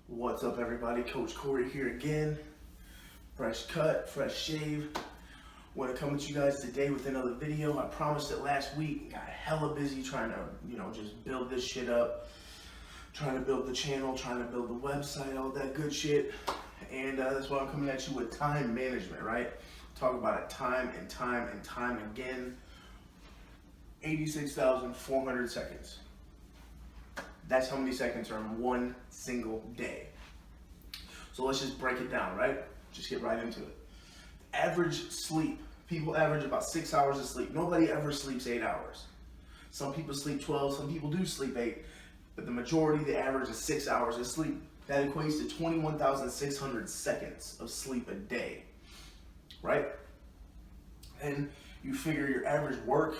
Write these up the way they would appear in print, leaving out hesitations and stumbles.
What's up, everybody? Coach Corey here again. Fresh cut, fresh shave. Want to come with you guys today with another video. I promised it last week. Got hella busy trying to, just build this shit up. Trying to build the channel, trying to build the website, all that good shit. And that's why I'm coming at you with time management, right? Talk about it time and time and time again. 86,400 seconds. That's how many seconds are in one single day. So let's just break it down, right? Just get right into it. Average sleep. People average about 6 hours of sleep. Nobody ever sleeps 8 hours. Some people sleep 12, some people do sleep 8. But the majority, the average is 6 hours of sleep. That equates to 21,600 seconds of sleep a day, right? And you figure your average work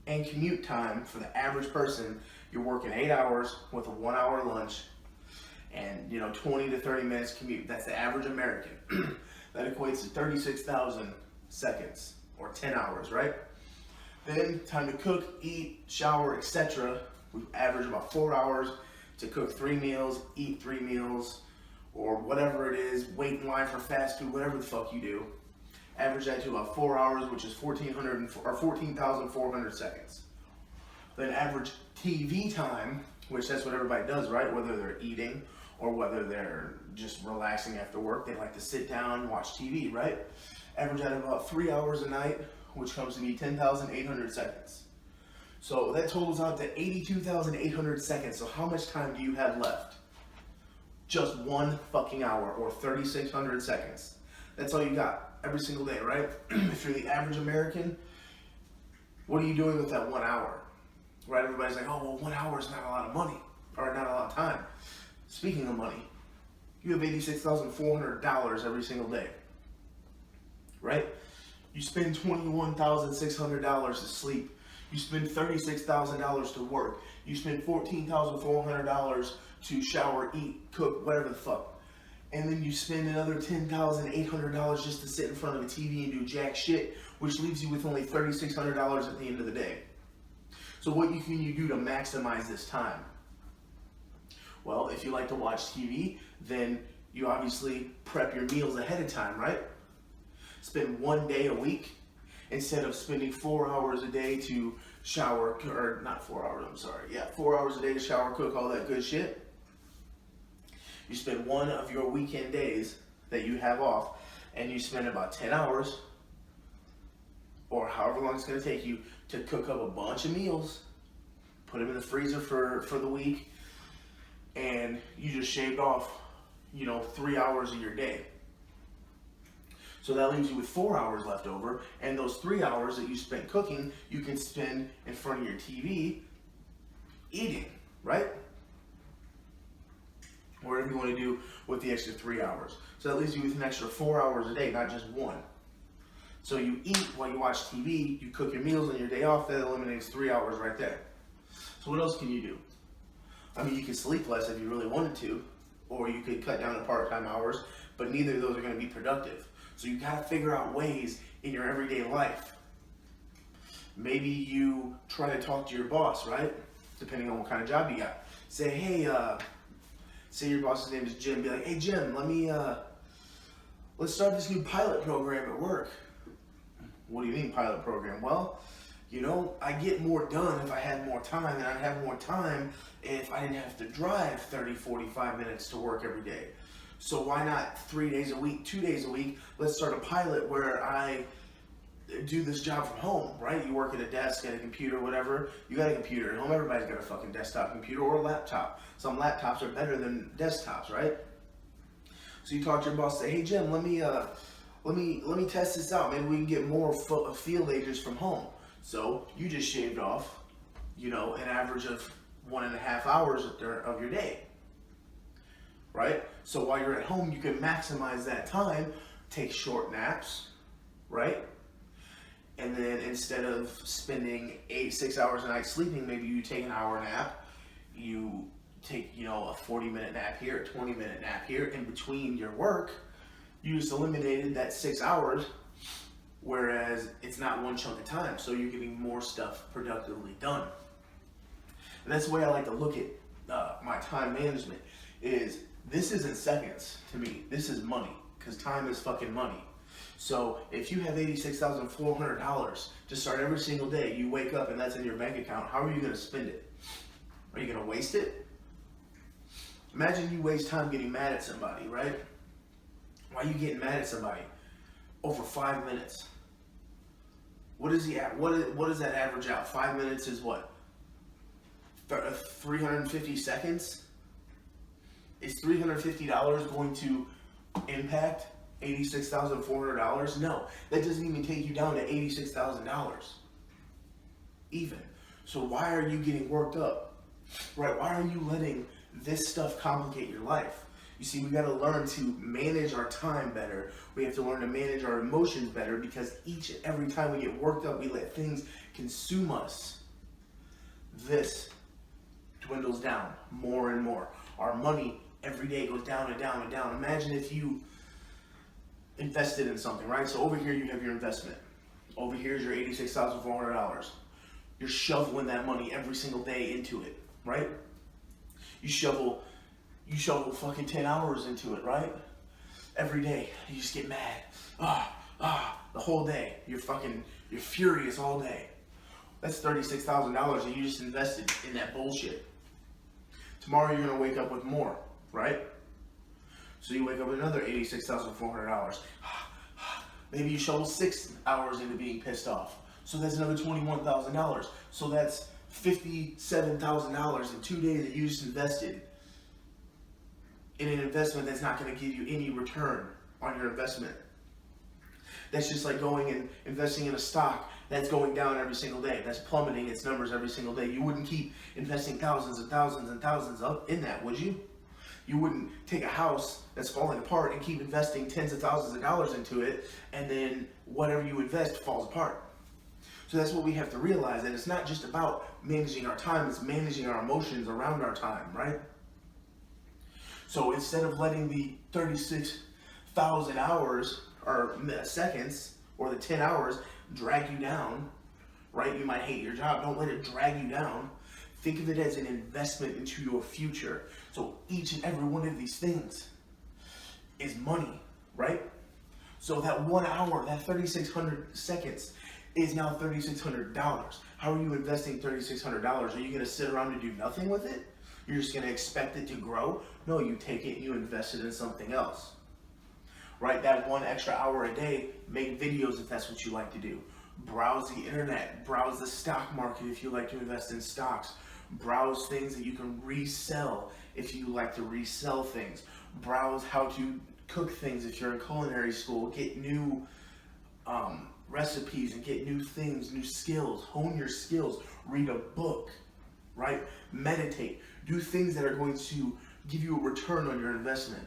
and commute time for the average person, you're working 8 hours with a 1 hour lunch and 20 to 30 minutes commute. That's the average American. That equates to 36,000 seconds or 10 hours, right? Then time to cook, eat, shower, etc. We average about 4 hours to cook 3 meals, eat 3 meals, or whatever it is, wait in line for fast food, whatever the fuck you do. Average that to about 4 hours, which is 14,400 seconds. Then average TV time, which that's what everybody does, right? Whether they're eating or whether they're just relaxing after work, they like to sit down and watch TV, right? Average at about 3 hours a night, which comes to be 10,800 seconds. So that totals out to 82,800 seconds. So how much time do you have left? Just 1 fucking hour, or 3,600 seconds. That's all you got every single day, right? If you're the average American, what are you doing with that 1 hour? Right? Everybody's like, oh, well, 1 hour is not a lot of money, or not a lot of time. Speaking of money, you have $86,400 every single day, right? You spend $21,600 to sleep. You spend $36,000 to work. You spend $14,400 to shower, eat, cook, whatever the fuck. And then you spend another $10,800 just to sit in front of a TV and do jack shit, which leaves you with only $3,600 at the end of the day. So what can you do to maximize this time? Well, if you like to watch TV, then you obviously prep your meals ahead of time, right? Spend 1 day a week instead of spending 4 hours a day to shower, or not 4 hours, I'm sorry. Yeah, 4 hours a day to shower, cook, all that good shit. You spend one of your weekend days that you have off, and you spend about 10 hours, or however long it's going to take you, to cook up a bunch of meals, put them in the freezer for the week, and you just shaved off, 3 hours of your day. So that leaves you with 4 hours left over, and those 3 hours that you spent cooking, you can spend in front of your TV eating, right? Whatever you want to do with the extra 3 hours. So that leaves you with an extra 4 hours a day, not just 1. So you eat while you watch TV, you cook your meals on your day off, that eliminates 3 hours right there. So what else can you do? I mean, you can sleep less if you really wanted to, or you could cut down the part-time hours, but neither of those are going to be productive. So you got to figure out ways in your everyday life. Maybe you try to talk to your boss, right? Depending on what kind of job you got. Say, hey, say your boss's name is Jim. Be like, hey, Jim, let's start this new pilot program at work. What do you mean pilot program? Well, I get more done if I had more time, and I'd have more time if I didn't have to drive 30, 45 minutes to work every day. So why not 3 days a week, 2 days a week? Let's start a pilot where I do this job from home, right? You work at a desk, at a computer, whatever. You got a computer at home. Everybody's got a fucking desktop computer or a laptop. Some laptops are better than desktops, right? So you talk to your boss, say, hey Jim, let me test this out. Maybe we can get more field agents from home. So you just shaved off, an average of 1.5 hours of your day, right? So while you're at home, you can maximize that time, take short naps, right? And then instead of spending 6 hours a night sleeping, maybe you take an hour nap, you take, a 40-minute nap here, a 20-minute nap here. In between your work, you just eliminated that 6 hours, whereas it's not one chunk of time, so you're getting more stuff productively done. And that's the way I like to look at my time management, is This isn't seconds to me. This is money, because time is fucking money. So if you have $86,400 to start every single day, you wake up and that's in your bank account, how are you going to spend it? Are you going to waste it? Imagine you waste time getting mad at somebody, right? Why are you getting mad at somebody? Over 5 minutes. What does that average out? 5 minutes is what? 350 seconds? Is $350 going to impact $86,400? No, that doesn't even take you down to $86,000 even. So why are you getting worked up, right? Why are you letting this stuff complicate your life? You see, we got to learn to manage our time better. We have to learn to manage our emotions better, because each and every time we get worked up, we let things consume us. This dwindles down more and more. Our money every day goes down and down and down. Imagine if you invested in something, right? So over here you have your investment. Over here is your $86,400. You're shoveling that money every single day into it, right? You shovel fucking 10 hours into it, right? Every day, you just get mad. The whole day. You're furious all day. That's $36,000 that you just invested in that bullshit. Tomorrow you're gonna wake up with more, right? So you wake up with another $86,400. Maybe you shovel 6 hours into being pissed off. So that's another $21,000. So that's $57,000 in 2 days that you just invested in an investment that's not going to give you any return on your investment. That's just like going and investing in a stock that's going down every single day. That's plummeting its numbers every single day. You wouldn't keep investing thousands and thousands and thousands up in that, would you? You wouldn't take a house that's falling apart and keep investing tens of thousands of dollars into it, and then whatever you invest falls apart. So that's what we have to realize, that it's not just about managing our time, it's managing our emotions around our time, right? So instead of letting the 36,000 hours or seconds or the 10 hours drag you down, right? You might hate your job. Don't let it drag you down. Think of it as an investment into your future. So each and every one of these things is money, right? So that 1 hour, that 3,600 seconds is now $3,600. How are you investing $3,600? Are you going to sit around and do nothing with it? You're just going to expect it to grow? No, you take it and you invest it in something else. Right? That 1 extra hour a day, make videos if that's what you like to do. Browse the internet. Browse the stock market if you like to invest in stocks. Browse things that you can resell if you like to resell things. Browse how to cook things if you're in culinary school. Get new recipes and get new things, new skills. Hone your skills. Read a book, right? Meditate. Do things that are going to give you a return on your investment,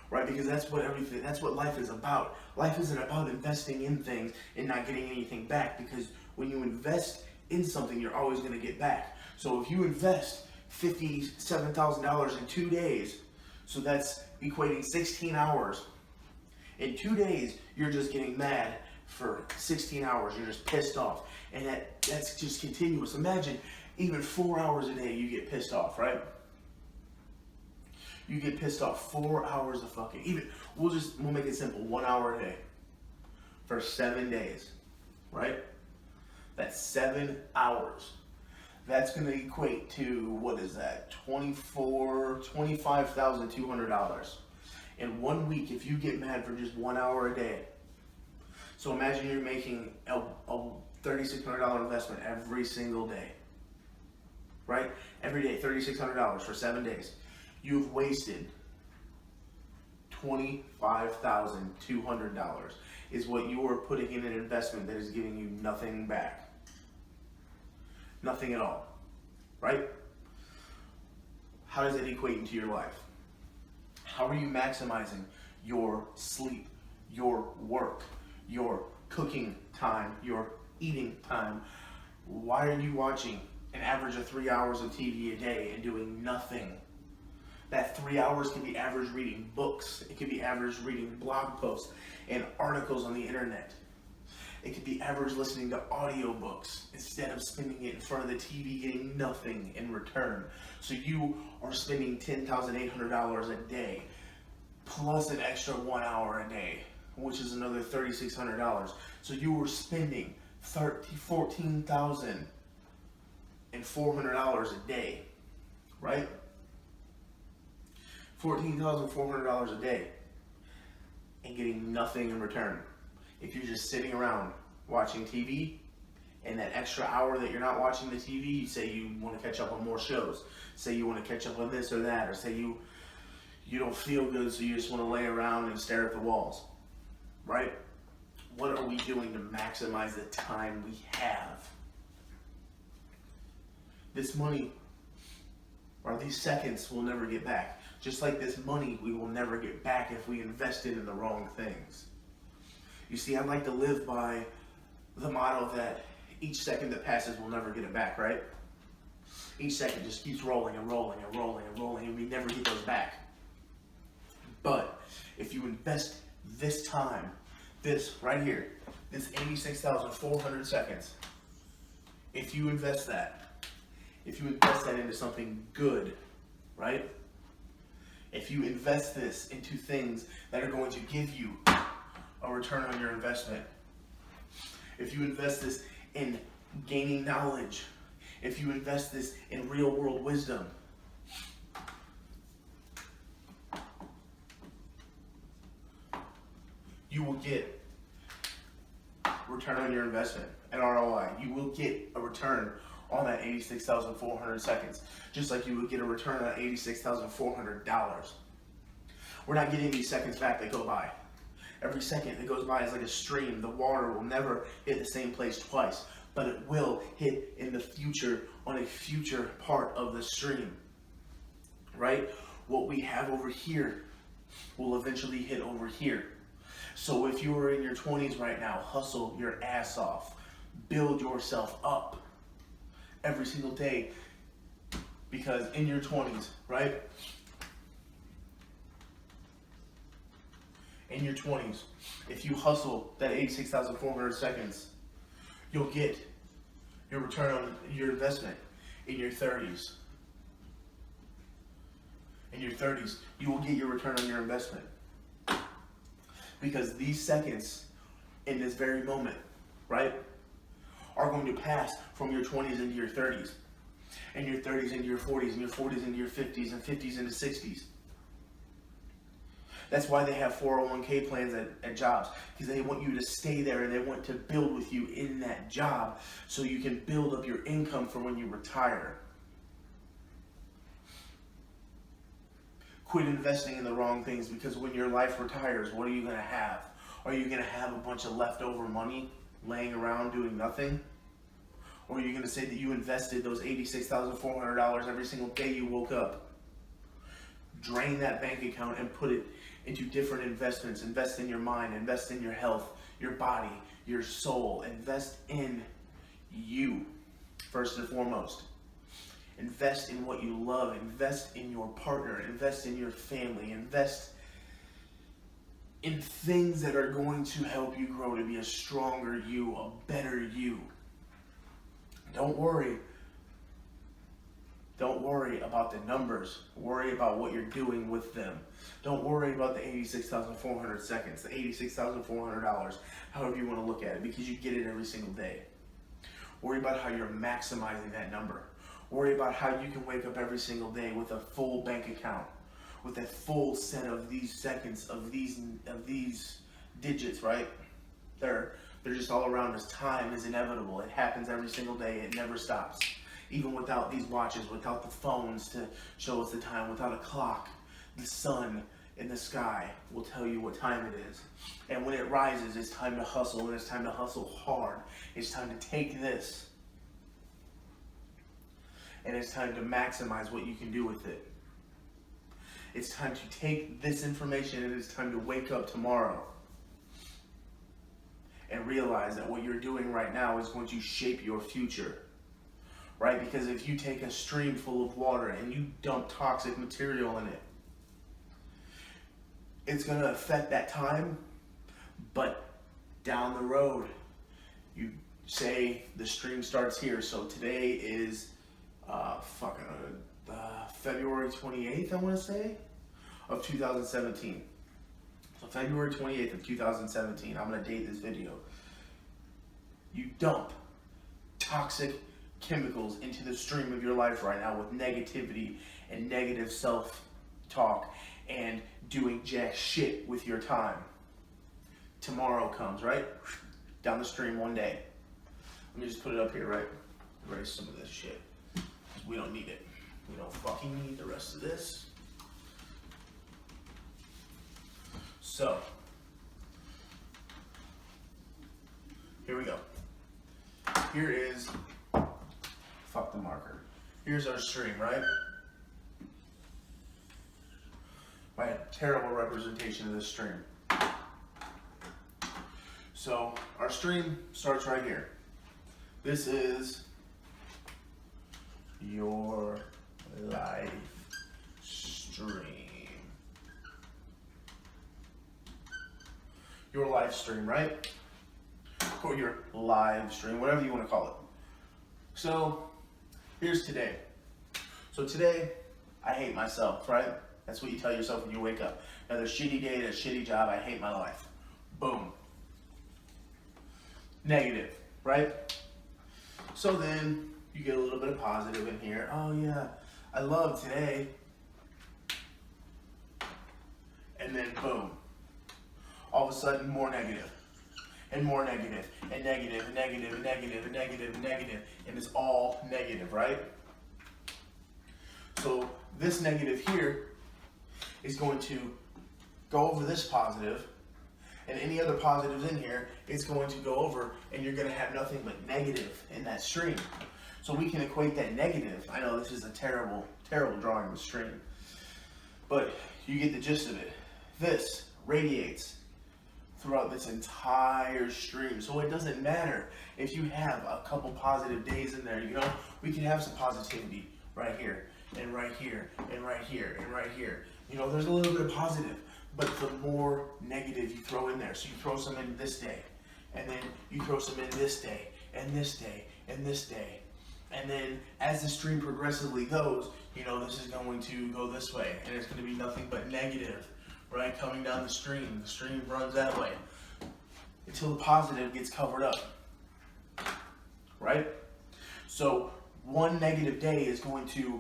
right? Because that's what life is about. Life isn't about investing in things and not getting anything back, because when you invest in something, you're always going to get back. So if you invest $57,000 in 2 days, so that's equating 16 hours. In 2 days, you're just getting mad for 16 hours. You're just pissed off. And that's just continuous. Imagine even 4 hours a day you get pissed off, right? You get pissed off 4 hours of fucking, we'll make it simple, 1 hour a day for 7 days, right? That's 7 hours. That's going to equate to, what is that? $25,200. In 1 week, if you get mad for just 1 hour a day. So imagine you're making a $3,600 investment every single day, right? Every day, $3,600 for 7 days. You've wasted $25,200 is what you are putting in an investment that is giving you nothing back. Nothing at all, right? How does it equate into your life? How are you maximizing your sleep, your work, your cooking time, your eating time? Why are you watching an average of 3 hours of TV a day and doing nothing? That 3 hours can be average reading books. It can be average reading blog posts and articles on the internet. It could be average listening to audiobooks instead of spending it in front of the TV getting nothing in return. So you are spending $10,800 a day plus an extra 1 hour a day, which is another $3,600. So you were spending $14,400 a day, right? $14,400 a day and getting nothing in return. If you're just sitting around watching TV, and that extra hour that you're not watching the TV, say you want to catch up on more shows, say you want to catch up on this or that, or say you don't feel good, so you just want to lay around and stare at the walls, right? What are we doing to maximize the time we have? This money, or these seconds, we'll never get back. Just like this money, we will never get back if we invest it in the wrong things. You see, I like to live by the motto that each second that passes, we'll never get it back, right? Each second just keeps rolling and rolling and rolling and rolling, and we never get those back. But if you invest this time, this right here, this 86,400 seconds, if you invest that into something good, right? If you invest this into things that are going to give you a return on your investment, if you invest this in gaining knowledge, if you invest this in real world wisdom, you will get return on your investment, an ROI. You will get a return on that 86,400 seconds, just like you would get a return on $86,400. We're not getting these seconds back that go by. Every second that goes by is like a stream. The water will never hit the same place twice, but it will hit in the future on a future part of the stream, right? What we have over here will eventually hit over here. So if you are in your 20s right now, hustle your ass off. Build yourself up every single day, because in your 20s, right? In your 20s, if you hustle that 86,400 seconds, you'll get your return on your investment in your 30s. In your 30s, you will get your return on your investment. Because these seconds in this very moment, right, are going to pass from your 20s into your 30s, and your 30s into your 40s, and your 40s into your 50s, and 50s into 60s. That's why they have 401k plans at jobs, because they want you to stay there and they want to build with you in that job so you can build up your income for when you retire. Quit investing in the wrong things, because when your life retires, what are you going to have? Are you going to have a bunch of leftover money laying around doing nothing? Or are you going to say that you invested those $86,400 every single day you woke up? Drain that bank account and put it into different investments. Invest in your mind, invest in your health, your body, your soul. Invest in you, first and foremost. Invest in what you love. Invest in your partner. Invest in your family. Invest in things that are going to help you grow to be a stronger you, a better you. Don't worry about the numbers. Worry about what you're doing with them. Don't worry about the 86,400 seconds, the $86,400, however you want to look at it, because you get it every single day. Worry about how you're maximizing that number. Worry about how you can wake up every single day with a full bank account, with a full set of these seconds, of these digits, right? They're just all around us. Time is inevitable. It happens every single day. It never stops. Even without these watches, without the phones to show us the time, without a clock, the sun in the sky will tell you what time it is. And when it rises, it's time to hustle, and it's time to hustle hard. It's time to take this, and it's time to maximize what you can do with it. It's time to take this information, and it's time to wake up tomorrow and realize that what you're doing right now is going to shape your future, right? Because if you take a stream full of water and you dump toxic material in it, it's going to affect that time, but down the road, You say the stream starts here. So today is February 28th, I want to say, of 2017. So February 28th of 2017, I'm going to date this video. You dump toxic chemicals into the stream of your life right now with negativity and negative self-talk and doing jack shit with your time. Tomorrow comes, right? Down the stream one day. Let me just put it up here, right? Erase some of this shit. We don't need it. We don't fucking need the rest of this. So, here we go. Here is, fuck the marker. Here's our stream, right? My terrible representation of this stream. So, our stream starts right here. This is your live stream. Your live stream, right? Or your live stream, whatever you want to call it. So, here's today. So today, I hate myself, right? That's what you tell yourself when you wake up. Another shitty day, a shitty job, I hate my life. Boom. Negative, right? So then, you get a little bit of positive in here. Oh yeah, I love today. And then boom. All of a sudden, more negative. And more negative. And negative, and negative, and negative, and negative, and negative. And it's all negative, right? So this negative here is going to go over this positive, and any other positives in here is going to go over, and you're going to have nothing but negative in that stream. So we can equate that negative. I know this is a terrible, terrible drawing of the stream, but you get the gist of it. This radiates throughout this entire stream. So it doesn't matter if you have a couple positive days in there, you know, we can have some positivity right here, and right here, and right here, and right here. You know, there's a little bit of positive, but the more negative you throw in there. So you throw some in this day, and then you throw some in this day, and this day, and this day. And then as the stream progressively goes, you know, this is going to go this way, and it's going to be nothing but negative, right? Coming down the stream runs that way until the positive gets covered up, right? So one negative day is going to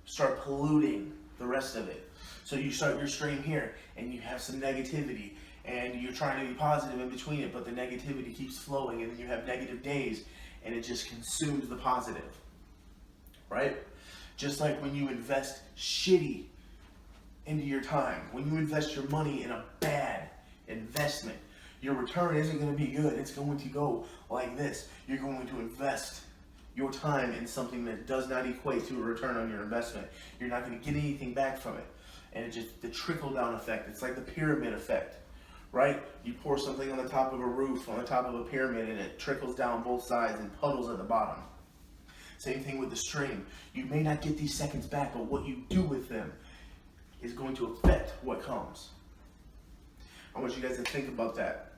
start polluting the rest of it. So you start your stream here, and you have some negativity, and you're trying to be positive in between it, but the negativity keeps flowing, and then you have negative days, and it just consumes the positive, right? Just like when you invest shitty into your time, when you invest your money in a bad investment, your return isn't going to be good. It's going to go like this. You're going to invest your time in something that does not equate to a return on your investment. You're not going to get anything back from it. And it's just the trickle down effect. It's like the pyramid effect, right? You pour something on the top of a roof, on the top of a pyramid, and it trickles down both sides and puddles at the bottom. Same thing with the stream. You may not get these seconds back, but what you do with them is going to affect what comes. I want you guys to think about that.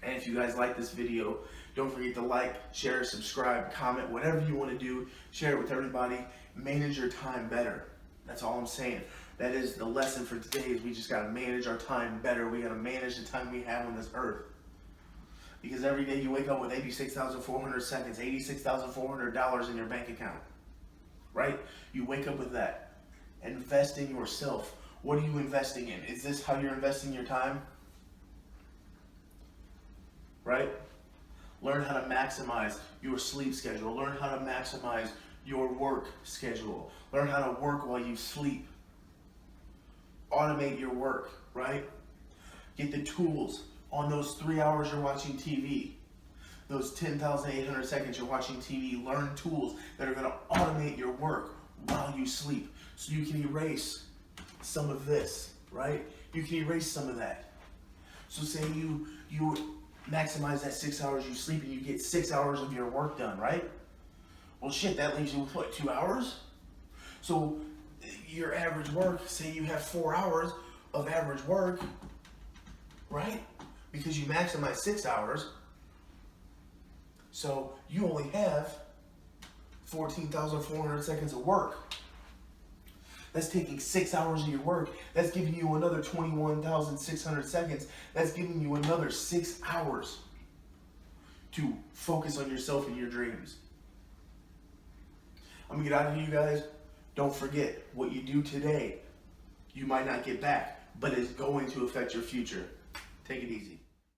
And if you guys like this video, don't forget to like, share, subscribe, comment, whatever you want to do. Share it with everybody. Manage your time better. That's all I'm saying. That is the lesson for today, is we just got to manage our time better. We got to manage the time we have on this earth. Because every day you wake up with 86,400 seconds, $86,400 in your bank account. Right? You wake up with that. Invest in yourself. What are you investing in? Is this how you're investing your time? Right? Learn how to maximize your sleep schedule. Learn how to maximize your work schedule. Learn how to work while you sleep. Automate your work, right? Get the tools on those 3 hours you're watching TV. Those 10,800 seconds you're watching TV. Learn tools that are going to automate your work while you sleep. So you can erase some of this, right? You can erase some of that. So say you maximize that 6 hours you sleep and you get 6 hours of your work done, right? Well, shit, that leaves you with what, 2 hours? So your average work, say you have 4 hours of average work, right? Because you maximize 6 hours, So you only have 14,400 seconds of work. That's taking 6 hours of your work. That's giving you another 21,600 seconds. That's giving you another 6 hours to focus on yourself and your dreams. I'm gonna get out of here, you guys. Don't forget, what you do today, you might not get back, but it's going to affect your future. Take it easy.